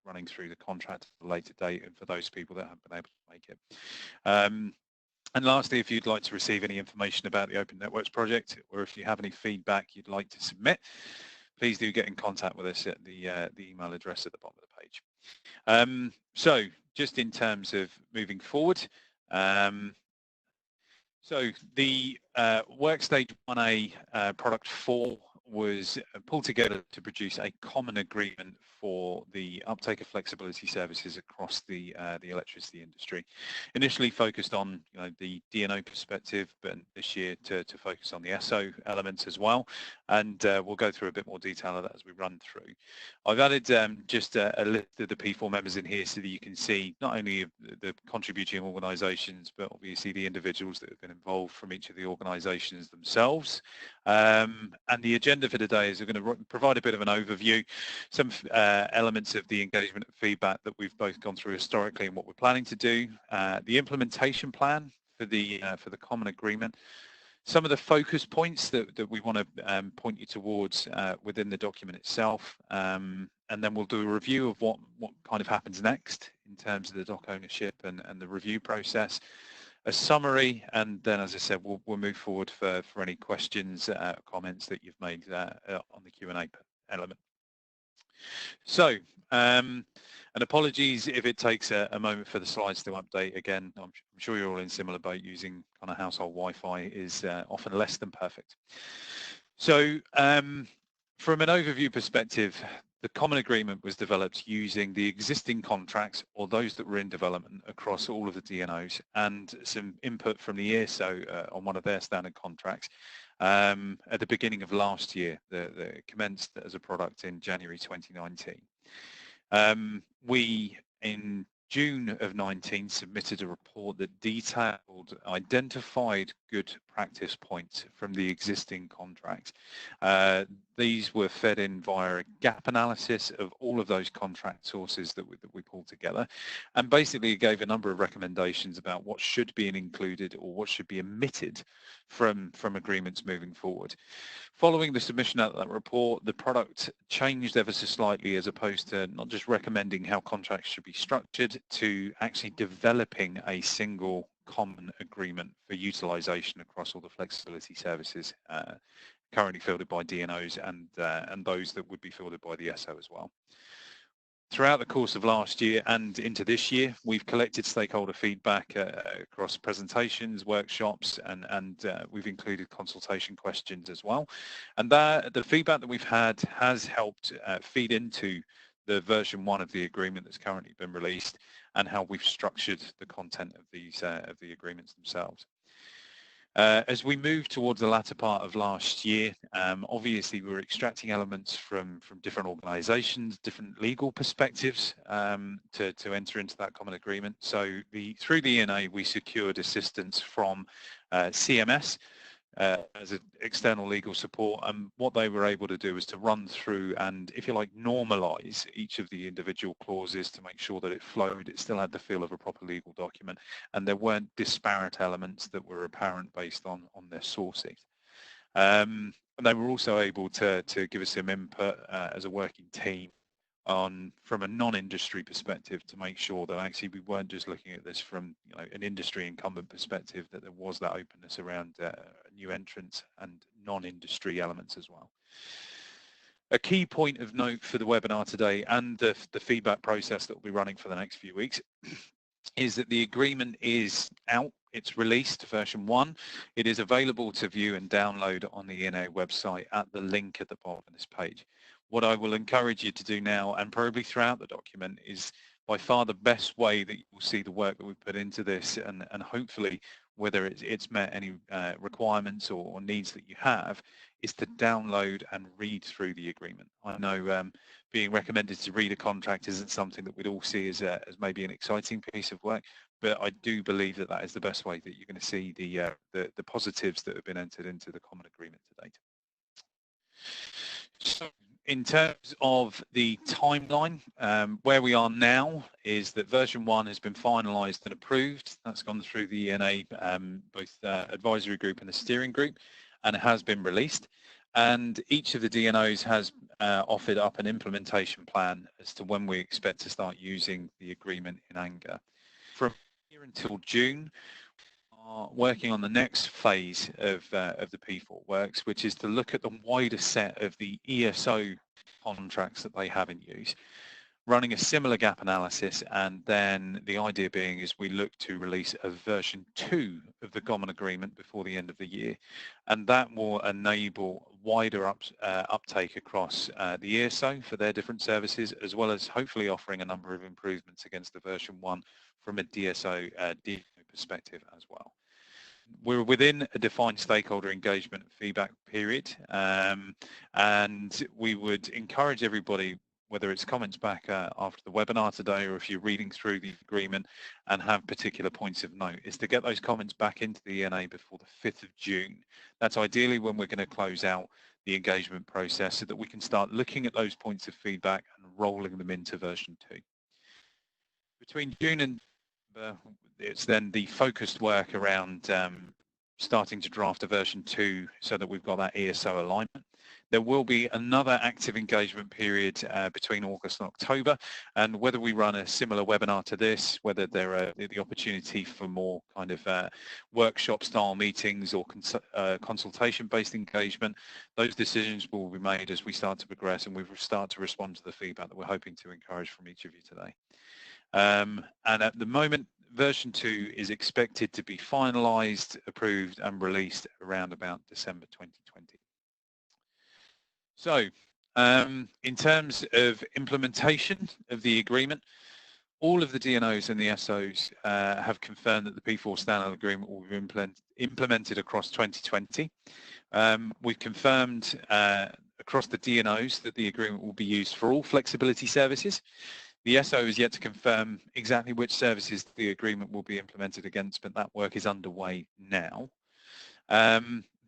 running through the contract at a later date and for those people that haven't been able to make it. And lastly, if you'd like to receive any information about the Open Networks project, or if you have any feedback you'd like to submit, please do get in contact with us at the email address at the bottom of the page. So just in terms of moving forward, so the Workstage 1A product 4 was pulled together to produce a common agreement for the uptake of flexibility services across the electricity industry. Initially focused on the DNO perspective, but this year to focus on the SO elements as well. And we'll go through a bit more detail of that as we run through. I've added just a list of the P4 members in here so that you can see not only the contributing organisations, but obviously the individuals that have been involved from each of the organisations themselves. And the agenda for today is we're going to provide a bit of an overview, some elements of the engagement and feedback that we've both gone through historically and what we're planning to do, the implementation plan for the common agreement, some of the focus points that we want to point you towards within the document itself, and then we'll do a review of what kind of happens next in terms of the doc ownership and the review process, a summary, and then, as I said, we'll move forward for any questions, comments that you've made on the Q&A element. So, and apologies if it takes a moment for the slides to update. Again, I'm sure you're all in similar boat. Using kind of household Wi-Fi is often less than perfect. So, from an overview perspective, the common agreement was developed using the existing contracts or those that were in development across all of the DNOs and some input from the ESO on one of their standard contracts at the beginning of last year, that commenced as a product in January 2019. We, in June of 19, submitted a report that detailed identified good practice points from the existing contracts. These were fed in via a gap analysis of all of those contract sources that we pulled together, and basically gave a number of recommendations about what should be included or what should be omitted from agreements moving forward. Following the submission of that report, the product changed ever so slightly, as opposed to not just recommending how contracts should be structured, to actually developing a single common agreement for utilisation across all the flexibility services currently fielded by DNOs and those that would be fielded by the SO as well. Throughout the course of last year and into this year, we've collected stakeholder feedback across presentations, workshops, and we've included consultation questions as well. And the feedback that we've had has helped feed into the version 1 of the agreement that's currently been released, and how we've structured the content of these of the agreements themselves. As we move towards the latter part of last year, obviously we were extracting elements from different organisations, different legal perspectives to enter into that common agreement. So through the ENA, we secured assistance from CMS as an external legal support, and what they were able to do is to run through and, if you like, normalise each of the individual clauses to make sure that it flowed, it still had the feel of a proper legal document, and there weren't disparate elements that were apparent based on their sourcing. And they were also able to give us some input as a working team from a non-industry perspective, to make sure that actually we weren't just looking at this from an industry incumbent perspective, that there was that openness around new entrants and non-industry elements as well. A key point of note for the webinar today and the feedback process that we'll be running for the next few weeks is that the agreement is out. It's released, version 1. It is available to view and download on the ENA website at the link at the bottom of this page. What I will encourage you to do now, and probably throughout the document, is by far the best way that you will see the work that we've put into this, and hopefully whether it's met any requirements or needs that you have, is to download and read through the agreement. I know being recommended to read a contract isn't something that we'd all see as maybe an exciting piece of work, but I do believe that that is the best way that you're going to see the positives that have been entered into the common agreement to date. So, in terms of the timeline, where we are now is that version 1 has been finalised and approved. That's gone through the ENA, both advisory group and the steering group, and it has been released. And each of the DNOs has offered up an implementation plan as to when we expect to start using the agreement in anger. From here until June, are working on the next phase of the P4 works, which is to look at the wider set of the ESO contracts that they have in use, running a similar gap analysis, and then the idea being is we look to release a version 2 of the common agreement before the end of the year, and that will enable wider uptake across the ESO for their different services, as well as hopefully offering a number of improvements against the version 1 from a DNO perspective as well. We're within a defined stakeholder engagement feedback period, and we would encourage everybody, whether it's comments back after the webinar today or if you're reading through the agreement and have particular points of note, is to get those comments back into the ENA before the 5th of June. That's ideally when we're going to close out the engagement process so that we can start looking at those points of feedback and rolling them into version 2. Between June and it's then the focused work around starting to draft a version 2 so that we've got that ESO alignment. There will be another active engagement period between August and October, and whether we run a similar webinar to this, whether there are the opportunity for more kind of workshop style meetings or consultation based engagement, those decisions will be made as we start to progress and we start to respond to the feedback that we're hoping to encourage from each of you today. And at the moment, version 2 is expected to be finalized, approved and released around about December 2020. So in terms of implementation of the agreement, all of the DNOs and the SOs have confirmed that the P4 standard agreement will be implemented across 2020. We've confirmed across the DNOs that the agreement will be used for all flexibility services. The SO is yet to confirm exactly which services the agreement will be implemented against, but that work is underway now.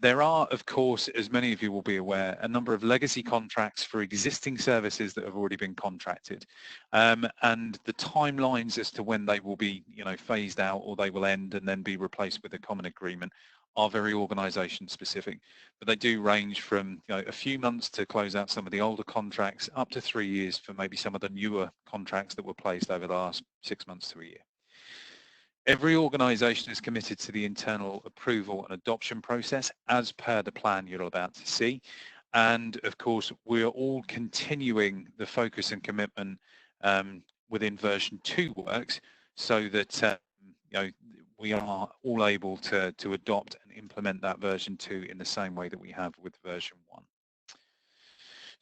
There are, of course, as many of you will be aware, a number of legacy contracts for existing services that have already been contracted, and the timelines as to when they will be, phased out or they will end and then be replaced with a common agreement are very organisation specific, but they do range from a few months to close out some of the older contracts up to 3 years for maybe some of the newer contracts that were placed over the last 6 months to a year. Every organisation is committed to the internal approval and adoption process as per the plan you're about to see, and of course we're all continuing the focus and commitment within version 2 works so that we are all able to adopt and implement that version 2 in the same way that we have with version 1.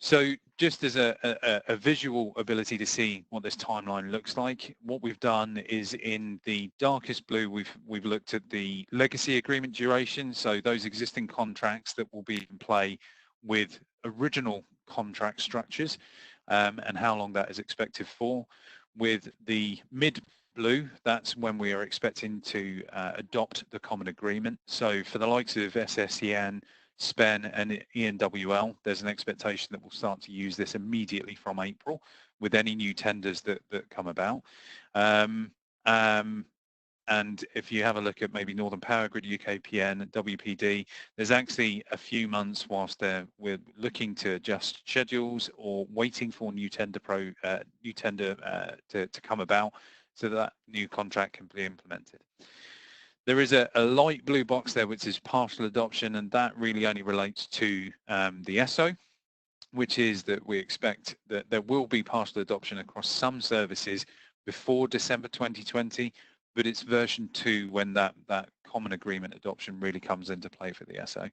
So just as a visual ability to see what this timeline looks like, what we've done is in the darkest blue, we've looked at the legacy agreement duration, so those existing contracts that will be in play with original contract structures and how long that is expected for. With the mid blue, that's when we are expecting to adopt the common agreement. So for the likes of SSEN, SPEN and ENWL, there's an expectation that we'll start to use this immediately from April with any new tenders that come about. And if you have a look at maybe Northern Power Grid, UKPN, WPD, there's actually a few months whilst we're looking to adjust schedules or waiting for new tender to come about so that new contract can be implemented. There is a light blue box there which is partial adoption, and that really only relates to the SO, which is that we expect that there will be partial adoption across some services before December 2020, but it's version 2 when that common agreement adoption really comes into play for the SO.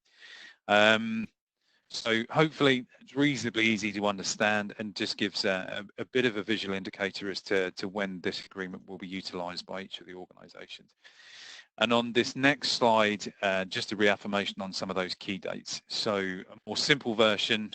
So hopefully it's reasonably easy to understand and just gives a bit of a visual indicator as to when this agreement will be utilised by each of the organisations. And on this next slide, just a reaffirmation on some of those key dates. So a more simple version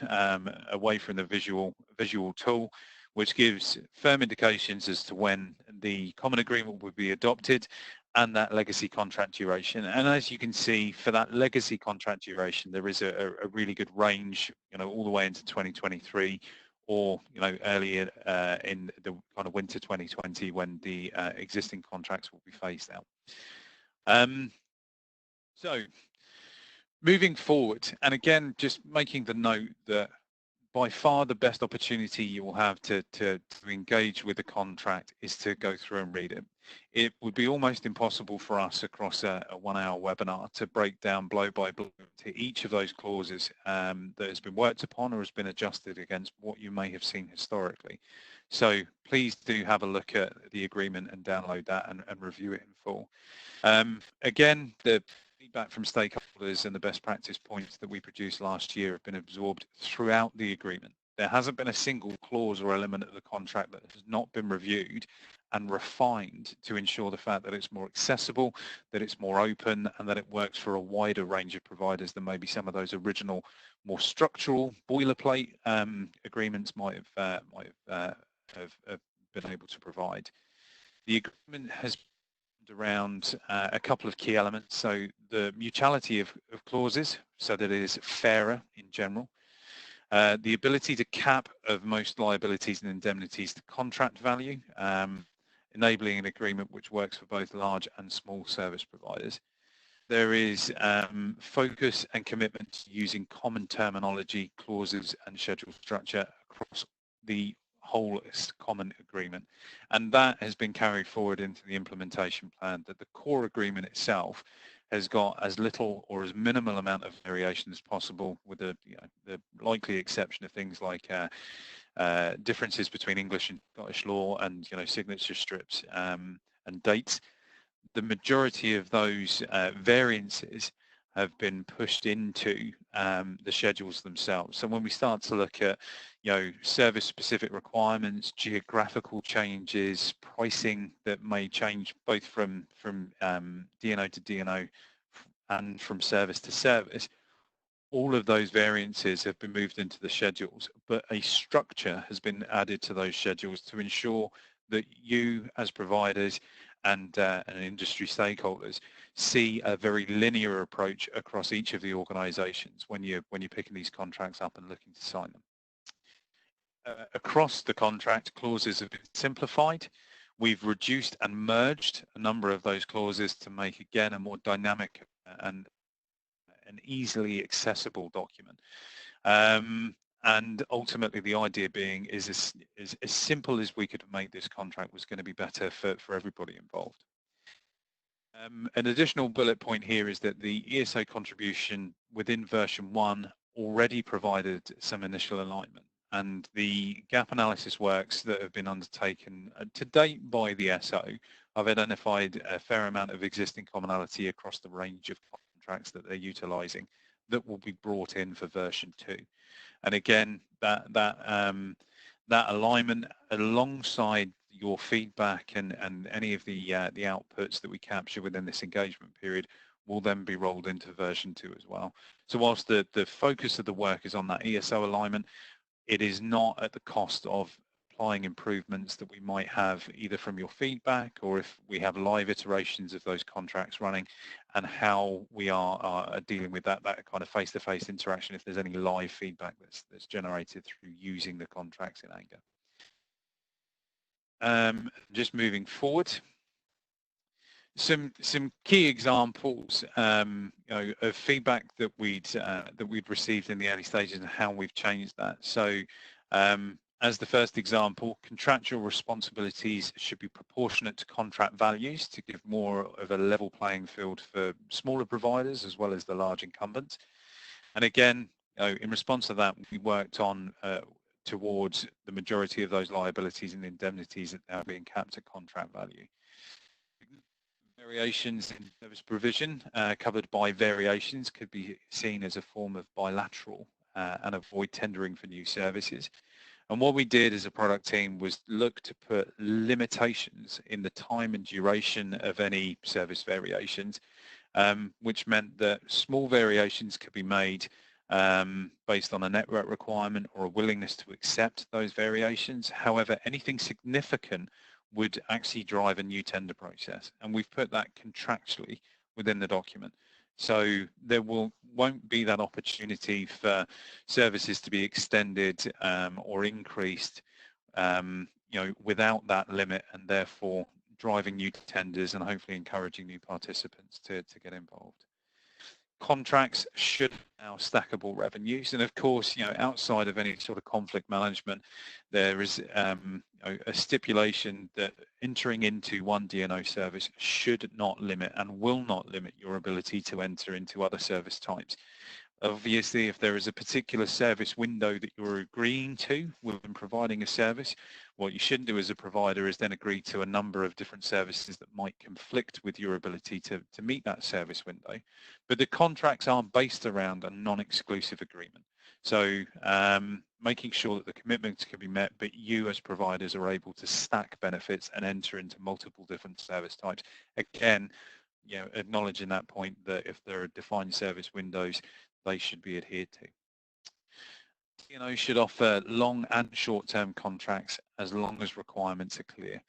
away from the visual tool, which gives firm indications as to when the common agreement will be adopted and that legacy contract duration. And as you can see, for that legacy contract duration, there is a really good range, all the way into 2023 or, earlier in the kind of winter 2020 when the existing contracts will be phased out. So Moving forward, and again, just making the note that by far the best opportunity you will have to engage with the contract is to go through and read it. It would be almost impossible for us across a 1-hour webinar to break down blow by blow to each of those clauses that has been worked upon or has been adjusted against what you may have seen historically. So please do have a look at the agreement and download that and review it in full. Again, the feedback from stakeholders and the best practice points that we produced last year have been absorbed throughout the agreement. There hasn't been a single clause or element of the contract that has not been reviewed and refined to ensure the fact that it's more accessible, that it's more open, and that it works for a wider range of providers than maybe some of those original, more structural boilerplate agreements might have been able to provide. The agreement has around a couple of key elements. So the mutuality of clauses, so that it is fairer in general. The ability to cap of most liabilities and indemnities to contract value, enabling an agreement which works for both large and small service providers. There is focus and commitment to using common terminology, clauses and schedule structure across the whole common agreement, and that has been carried forward into the implementation plan, that the core agreement itself has got as little or as minimal amount of variation as possible, with the likely exception of things like differences between English and Scottish law and signature strips and dates. The majority of those variances have been pushed into the schedules themselves. So when we start to look at service-specific requirements, geographical changes, pricing that may change both from DNO to DNO and from service to service, all of those variances have been moved into the schedules, but a structure has been added to those schedules to ensure that you as providers and industry stakeholders see a very linear approach across each of the organizations when you're picking these contracts up and looking to sign them. Across the contract, clauses have been simplified. We've reduced and merged a number of those clauses to make, again, a more dynamic and an easily accessible document. And ultimately, the idea being is as simple as we could make this contract was going to be better for everybody involved. An additional bullet point here is that the ESO contribution within version 1 already provided some initial alignment, and the gap analysis works that have been undertaken to date by the SO have identified a fair amount of existing commonality across the range of contracts that they're utilising that will be brought in for version 2. And again, that alignment alongside your feedback and any of the outputs that we capture within this engagement period will then be rolled into version 2 as well. So whilst the focus of the work is on that ESO alignment, it is not at the cost of applying improvements that we might have either from your feedback or if we have live iterations of those contracts running, and how we are dealing with that kind of face-to-face interaction if there's any live feedback that's generated through using the contracts in anger. Just moving forward, some key examples of feedback that we'd received in the early stages and how we've changed that. So as the first example, contractual responsibilities should be proportionate to contract values to give more of a level playing field for smaller providers as well as the large incumbents. And again, in response to that, we worked on towards the majority of those liabilities and indemnities that are being capped at contract value. Variations in service provision covered by variations could be seen as a form of bilateral and avoid tendering for new services. And what we did as a product team was look to put limitations in the time and duration of any service variations, which meant that small variations could be made based on a network requirement or a willingness to accept those variations. However, anything significant would actually drive a new tender process, and we've put that contractually within the document. So there won't be that opportunity for services to be extended or increased, without that limit, and therefore driving new tenders and hopefully encouraging new participants to get involved. Contracts should allow stackable revenues, and of course, outside of any sort of conflict management, there is a stipulation that entering into one DNO service should not limit and will not limit your ability to enter into other service types. Obviously, if there is a particular service window that you're agreeing to when providing a service, what you shouldn't do as a provider is then agree to a number of different services that might conflict with your ability to meet that service window. But the contracts are based around a non-exclusive agreement. So making sure that the commitments can be met, but you as providers are able to stack benefits and enter into multiple different service types. Again, acknowledging that point that if there are defined service windows, they should be adhered to. DNO should offer long and short-term contracts as long as requirements are clear.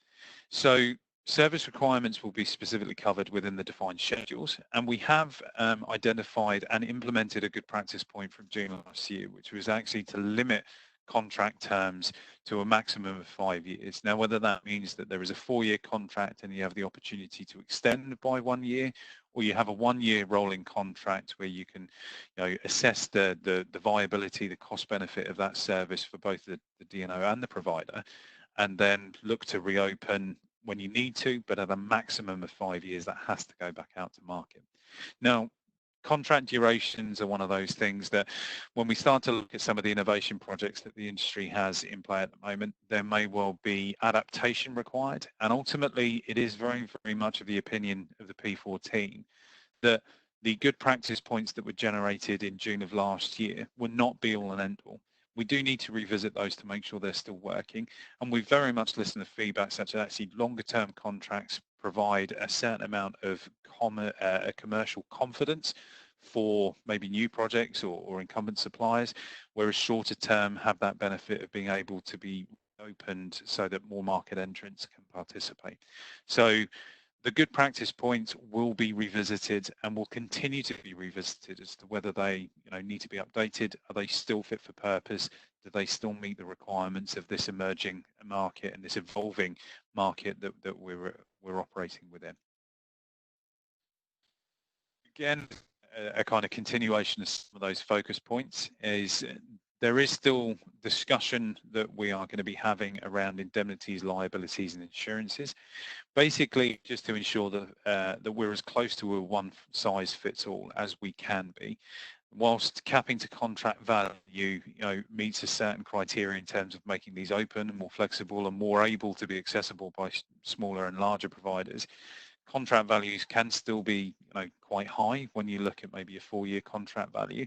So service requirements will be specifically covered within the defined schedules, and we have identified and implemented a good practice point from June last year, which was actually to limit contract terms to a maximum of 5 years. Now, whether that means that there is a 4-year contract and you have the opportunity to extend by 1 year, or you have a 1-year rolling contract where you can assess the viability, the cost benefit of that service for both the DNO and the provider, and then look to reopen when you need to, but at a maximum of 5 years, that has to go back out to market. Now, contract durations are one of those things that when we start to look at some of the innovation projects that the industry has in play at the moment, there may well be adaptation required. And ultimately, it is very, very much of the opinion of the P4 team that the good practice points that were generated in June of last year were not be all and end all. We do need to revisit those to make sure they're still working. And we very much listen to feedback such as actually longer term contracts provide a certain amount of commercial confidence for maybe new projects or incumbent suppliers, whereas shorter term have that benefit of being able to be opened so that more market entrants can participate. So the good practice points will be revisited and will continue to be revisited as to whether they need to be updated. Are they still fit for purpose? Do they still meet the requirements of this emerging market and this evolving market that we're operating within? Again, a kind of continuation of some of those focus points is there is still discussion that we are going to be having around indemnities, liabilities and insurances, basically just to ensure that we're as close to a one-size-fits-all as we can be, whilst capping to contract value meets a certain criteria in terms of making these open and more flexible and more able to be accessible by smaller and larger providers. Contract values can still be quite high when you look at maybe a 4-year contract value,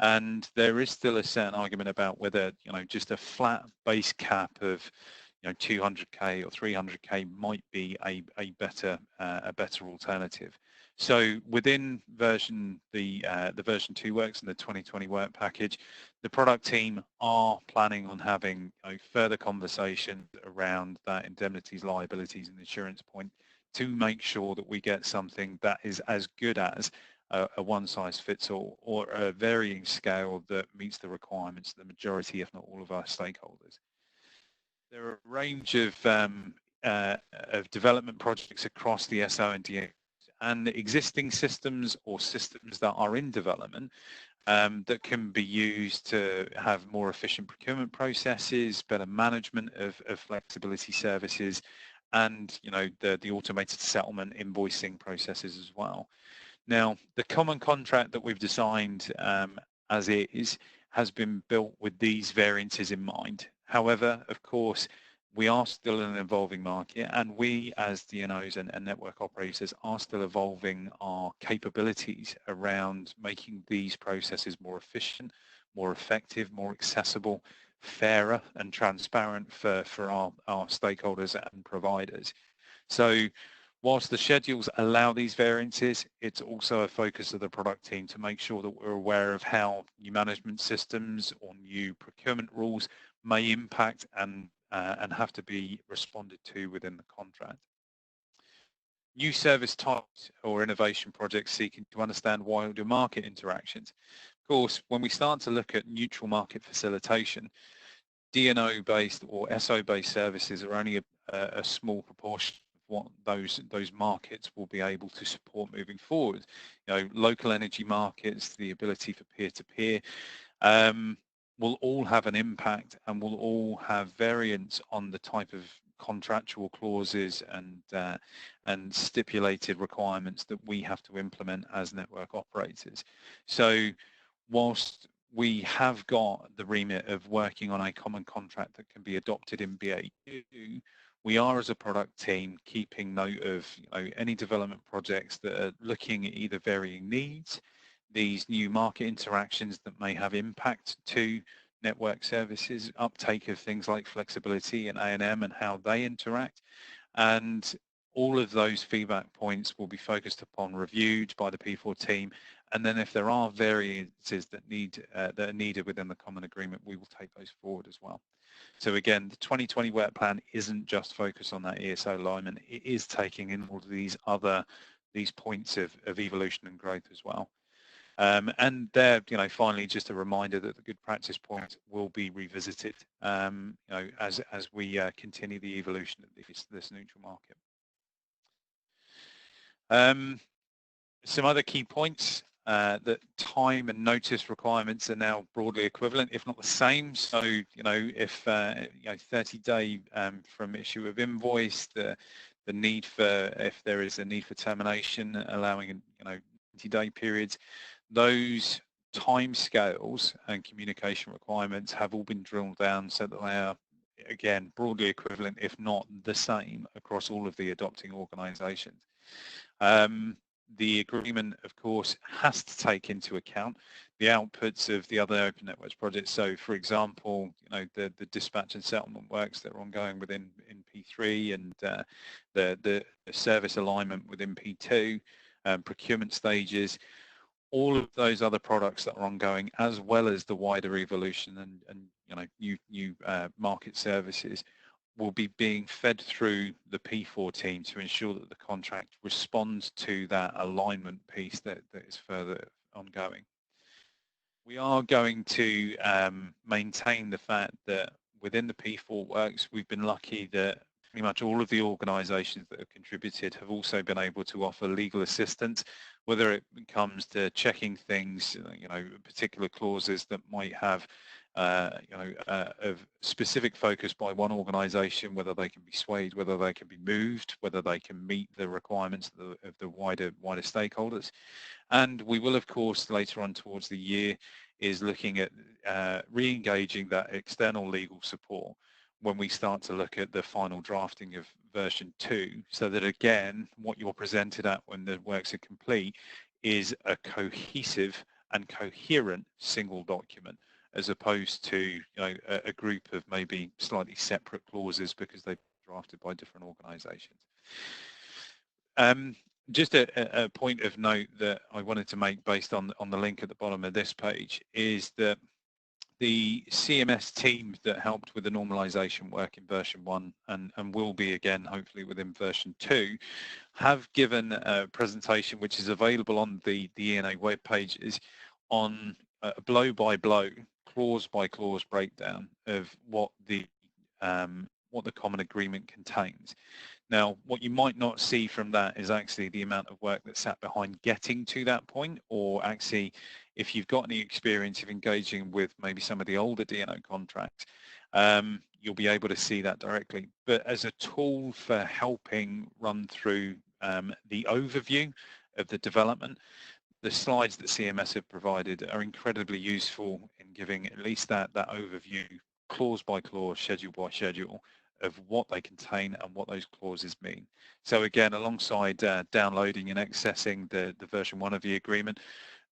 and there is still a certain argument about whether just a flat base cap of 200k or 300k might be a better alternative. So within the version 2 works and the 2020 work package, the product team are planning on having further conversations around that indemnities, liabilities and insurance point to make sure that we get something that is as good as a one-size-fits-all or a varying scale that meets the requirements of the majority, if not all, of our stakeholders. There are a range of development projects across the SO and DNO'S and existing systems or systems that are in development that can be used to have more efficient procurement processes, better management of flexibility services, and the automated settlement invoicing processes as well. Now, the common contract that we've designed as is has been built with these variances in mind. However, of course, we are still in an evolving market, and we as DNOs and network operators are still evolving our capabilities around making these processes more efficient, more effective, more accessible, fairer and transparent for our stakeholders and providers. So whilst the schedules allow these variances, it's also a focus of the product team to make sure that we're aware of how new management systems or new procurement rules may impact and have to be responded to within the contract. New service types or innovation projects seeking to understand wider market interactions. Of course, when we start to look at neutral market facilitation, DNO-based or SO-based services are only a small proportion of what those markets will be able to support moving forward. You know, local energy markets, the ability for peer-to-peer, will all have an impact and will all have variance on the type of contractual clauses and stipulated requirements that we have to implement as network operators. So whilst we have got the remit of working on a common contract that can be adopted in BAU, we are, as a product team, keeping note of, you know, any development projects that are looking at either varying needs, these new market interactions that may have impact to network services, uptake of things like flexibility and A&M and how they interact. And all of those feedback points will be focused upon, reviewed by the P4 team. And then if there are variances that are needed within the common agreement, we will take those forward as well. So again, the 2020 work plan isn't just focused on that ESO alignment. It is taking in all of these points of evolution and growth as well. And there, you know, finally, just a reminder that the good practice points will be revisited, you know, as we continue the evolution of this neutral market. Some other key points, that time and notice requirements are now broadly equivalent, if not the same. So, you know, if you know, 30-day from issue of invoice, the need for, if there is a need for termination, allowing, you know, 90-day periods, those timescales and communication requirements have all been drilled down so that they are, again, broadly equivalent, if not the same, across all of the adopting organisations. The agreement, of course, has to take into account the outputs of the other open networks projects. So, for example, you know, the dispatch and settlement works that are ongoing within P3 and the service alignment within P2, procurement stages, all of those other products that are ongoing, as well as the wider evolution and you know, new market services, will be being fed through the P4 team to ensure that the contract responds to that alignment piece that is further ongoing. We are going to maintain the fact that within the P4 works, we've been lucky that pretty much all of the organisations that have contributed have also been able to offer legal assistance, whether it comes to checking things, you know, particular clauses that might have you know, of specific focus by one organisation, whether they can be swayed, whether they can be moved, whether they can meet the requirements of the wider stakeholders. And we will, of course, later on towards the year, is looking at re-engaging that external legal support when we start to look at the final drafting of version 2, so that, again, what you're presented at when the works are complete is a cohesive and coherent single document, as opposed to, you know, a group of maybe slightly separate clauses because they've been drafted by different organisations. Just a point of note that I wanted to make based on the link at the bottom of this page is that the CMS team that helped with the normalization work in version 1 and will be again hopefully within version 2 have given a presentation which is available on the ENA web pages on a blow by blow, clause by clause breakdown of what the common agreement contains. Now, what you might not see from that is actually the amount of work that sat behind getting to that point, or actually, if you've got any experience of engaging with maybe some of the older DNO contracts, you'll be able to see that directly. But as a tool for helping run through the overview of the development, the slides that CMS have provided are incredibly useful in giving at least that overview, clause by clause, schedule by schedule, of what they contain and what those clauses mean. So again, alongside downloading and accessing the version 1 of the agreement,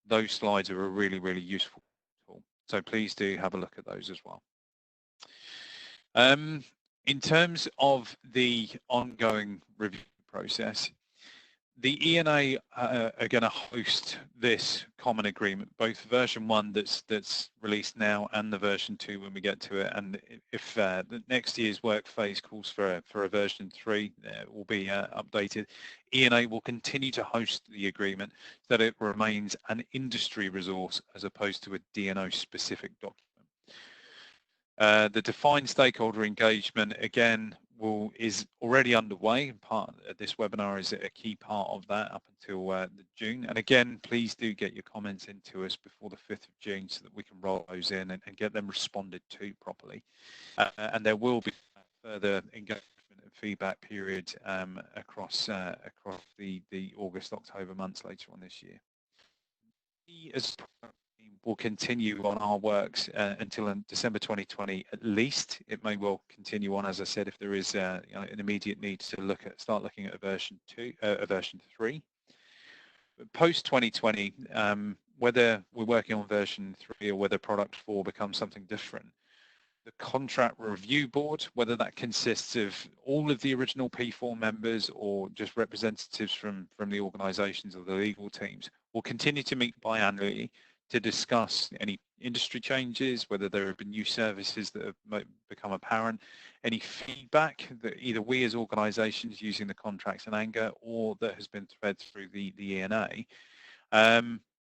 those slides are a really, really useful tool. So please do have a look at those as well. In terms of the ongoing review process, the ENA are going to host this common agreement, both version 1 that's released now and the version 2 when we get to it. And if the next year's work phase calls for a version 3, it will be updated. ENA will continue to host the agreement so that it remains an industry resource as opposed to a DNO specific document. The defined stakeholder engagement, again, is already underway. Part of this webinar is a key part of that up until June. And again, please do get your comments into us before the 5th of June so that we can roll those in and get them responded to properly. And there will be further engagement and feedback period across the August-October months later on this year. We as will continue on our works until December 2020 at least. It may well continue on, as I said, if there is an immediate need to start looking at a version 3. But post 2020, whether we're working on version 3 or whether product 4 becomes something different, the contract review board, whether that consists of all of the original P4 members or just representatives from the organisations or the legal teams, will continue to meet biannually to discuss any industry changes, whether there have been new services that have become apparent, any feedback that either we as organisations using the contracts in anger or that has been fed through the ENA,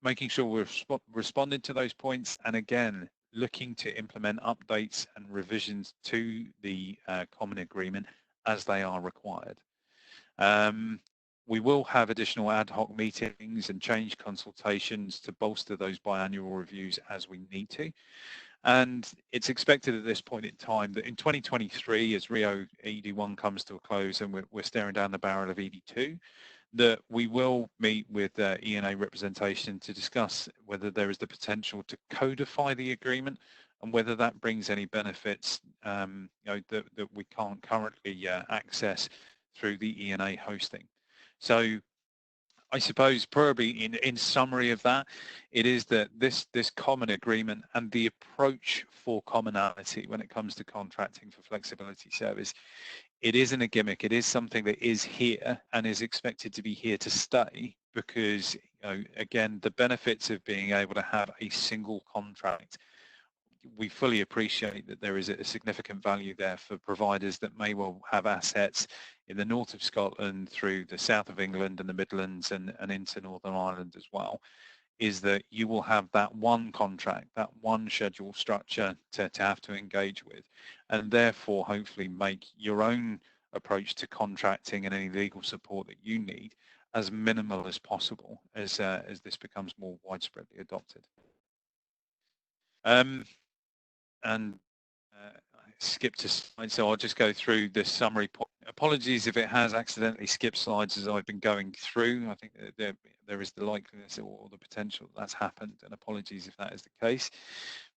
making sure we're responding to those points, and again, looking to implement updates and revisions to the common agreement as they are required. We will have additional ad hoc meetings and change consultations to bolster those biannual reviews as we need to. And it's expected at this point in time that in 2023, as Rio ED1 comes to a close and we're staring down the barrel of ED2, that we will meet with ENA representation to discuss whether there is the potential to codify the agreement and whether that brings any benefits that we can't currently access through the ENA hosting. So I suppose probably in summary of that, it is that this common agreement and the approach for commonality when it comes to contracting for flexibility service, it isn't a gimmick. It is something that is here and is expected to be here to stay because, again, the benefits of being able to have a single contract, we fully appreciate that there is a significant value there for providers that may well have assets in the north of Scotland through the south of England and the Midlands and into Northern Ireland as well, is that you will have that one contract, that one schedule structure to have to engage with, and therefore hopefully make your own approach to contracting and any legal support that you need as minimal as possible as this becomes more widespreadly adopted. And I skipped a slide, so I'll just go through this summary point. Apologies if it has accidentally skipped slides as I've been going through. I think that there is the likeliness or the potential that that's happened, and apologies if that is the case.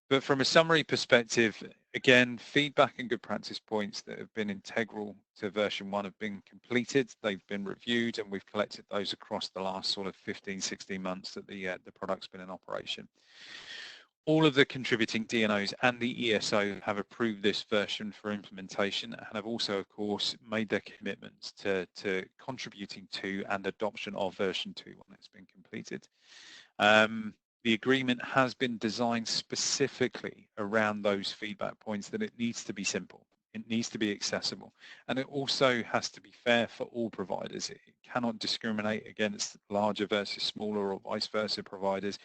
But from a summary perspective, again, feedback and good practice points that have been integral to version 1 have been completed. They've been reviewed, and we've collected those across the last sort of 15, 16 months that the product's been in operation. All of the contributing DNOs and the ESO have approved this version for implementation and have also, of course, made their commitments to contributing to and adoption of version 2 when it's been completed. The agreement has been designed specifically around those feedback points that it needs to be simple, it needs to be accessible, and it also has to be fair for all providers. It cannot discriminate against larger versus smaller or vice versa providers,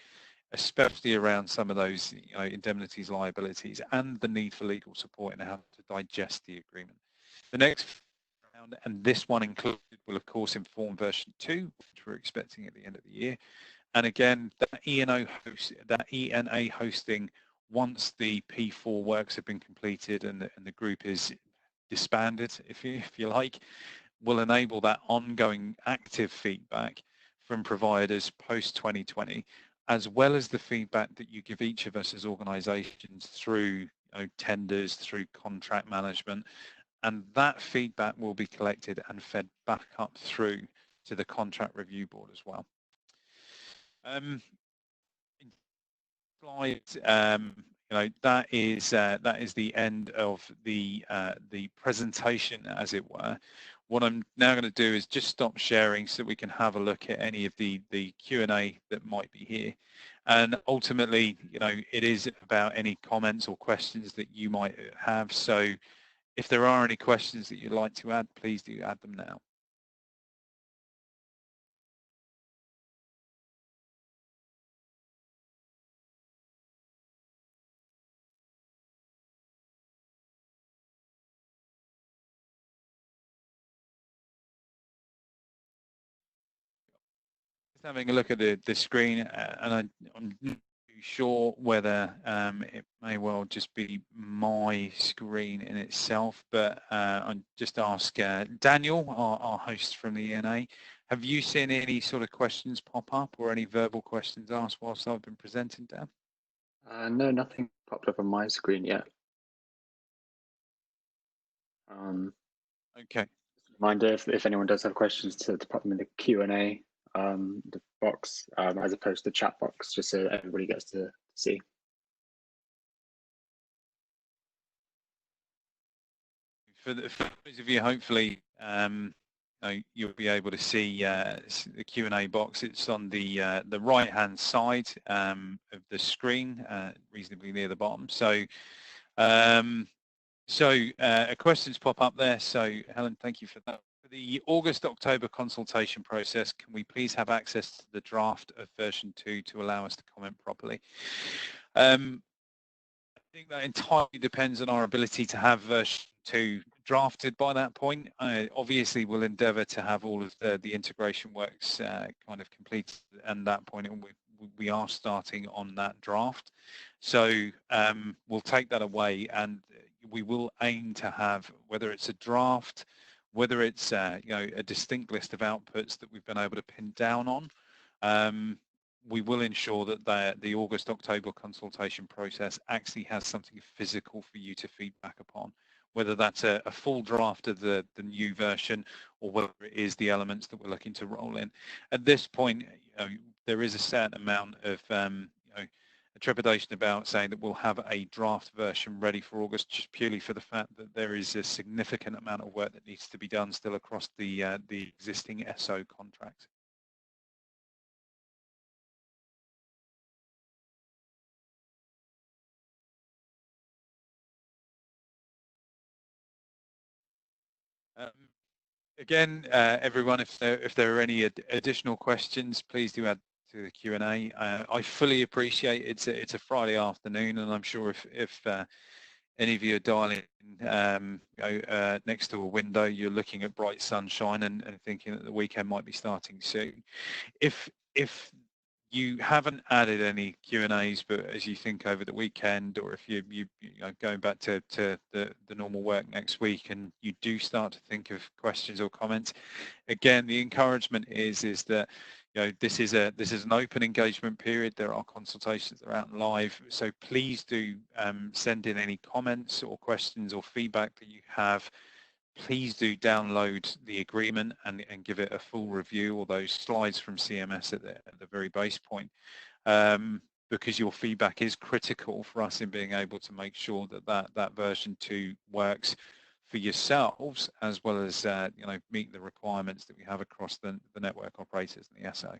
especially around some of those indemnities, liabilities, and the need for legal support and how to digest the agreement. The next round, and this one included, will of course inform version 2, which we're expecting at the end of the year. And again, that ENA hosting, once the P4 works have been completed and the group is disbanded, if you like, will enable that ongoing active feedback from providers post 2020, as well as the feedback that you give each of us as organisations through tenders, through contract management, and that feedback will be collected and fed back up through to the contract review board as well. Slide, that is the end of the presentation, as it were. What I'm now going to do is just stop sharing so we can have a look at any of the Q&A that might be here. And ultimately, it is about any comments or questions that you might have. So if there are any questions that you'd like to add, please do add them now. having a look at the screen, and I'm not too sure whether it may well just be my screen in itself, but I'll just ask Daniel, our host from the ENA, have you seen any sort of questions pop up or any verbal questions asked whilst I've been presenting, Dan? No, nothing popped up on my screen yet. Okay. Reminder, if anyone does have questions, to pop them in the Q&A the box, as opposed to the chat box, just so everybody gets to see. For those of you, hopefully, you'll be able to see the Q&A box. It's on the right-hand side of the screen, reasonably near the bottom. So, questions pop up there. So, Helen, thank you for that. For the August-October consultation process, can we please have access to the draft of version 2 to allow us to comment properly? I think that entirely depends on our ability to have version 2 drafted by that point. Obviously, we'll endeavour to have all of the integration works kind of completed at that point, and we are starting on that draft. So we'll take that away, and we will aim to have, whether it's a draft, whether it's a distinct list of outputs that we've been able to pin down on. We will ensure that the August-October consultation process actually has something physical for you to feedback upon, whether that's a full draft of the new version or whether it is the elements that we're looking to roll in. At this point, there is a certain amount of trepidation about saying that we'll have a draft version ready for August, just purely for the fact that there is a significant amount of work that needs to be done still across the existing SO contract. Again, everyone, if there are any additional questions, please do add to the Q&A. I fully appreciate it's a Friday afternoon, and I'm sure if any of you are dialing next to a window, you're looking at bright sunshine and thinking that the weekend might be starting soon. If you haven't added any Q&As, but as you think over the weekend, or if you going back to the normal work next week, and you do start to think of questions or comments, again, the encouragement is that this is an open engagement period. There are consultations that are out and live, so please do send in any comments or questions or feedback that you have. Please do download the agreement and give it a full review, or those slides from CMS at the very base point, because your feedback is critical for us in being able to make sure that version 2 works for yourselves, as well as meet the requirements that we have across the network operators and the SO.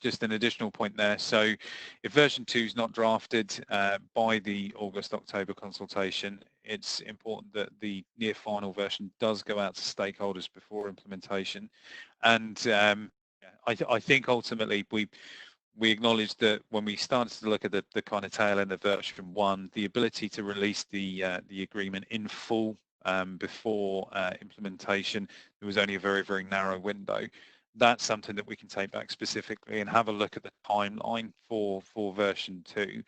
Just an additional point there. So if version 2 is not drafted by the August-October consultation, it's important that the near final version does go out to stakeholders before implementation. And I think ultimately we acknowledge that when we started to look at the kind of tail end of version 1, the ability to release the agreement in full before implementation, there was only a very, very narrow window. That's something that we can take back specifically and have a look at the timeline for version 2.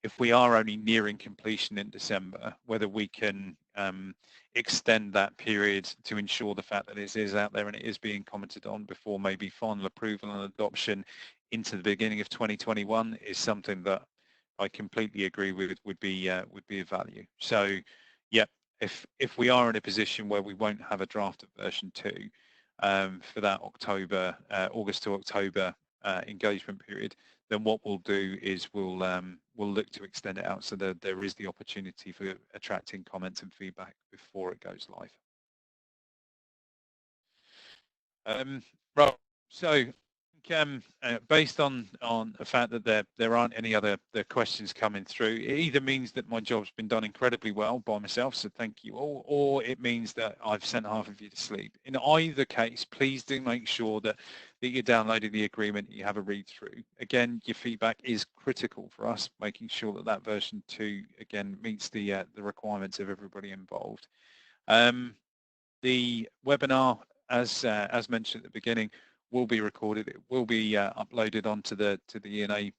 If we are only nearing completion in December, whether we can extend that period to ensure the fact that it is out there and it is being commented on before maybe final approval and adoption into the beginning of 2021 is something that I completely agree with would be of value. So, yeah, if we are in a position where we won't have a draft of version 2 for that August to October engagement period, then what we'll do is we'll look to extend it out so that there is the opportunity for attracting comments and feedback before it goes live. Right. So based on the fact that there aren't any other questions coming through, it either means that my job's been done incredibly well by myself, so thank you all, or it means that I've sent half of you to sleep. In either case, please do make sure that you're downloading the agreement, you have a read through. Again, your feedback is critical for us, making sure that version 2 again meets the requirements of everybody involved. The webinar as mentioned at the beginning, will be recorded. It will be uploaded onto the ENA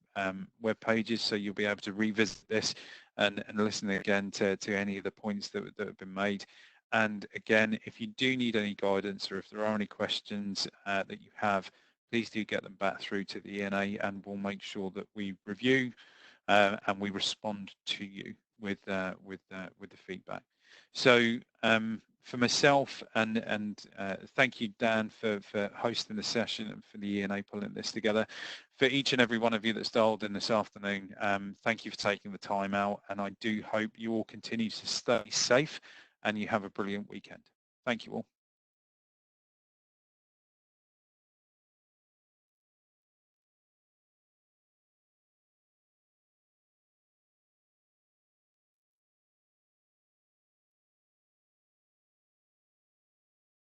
web pages, so you'll be able to revisit this and listen again to any of the points that have been made. And again, if you do need any guidance or if there are any questions that you have, please do get them back through to the ENA, and we'll make sure that we review and we respond to you with the feedback. So for myself and thank you, Dan, for hosting the session and for the ENA pulling this together. For each and every one of you that's dialed in this afternoon, thank you for taking the time out, and I do hope you all continue to stay safe and you have a brilliant weekend. Thank you all.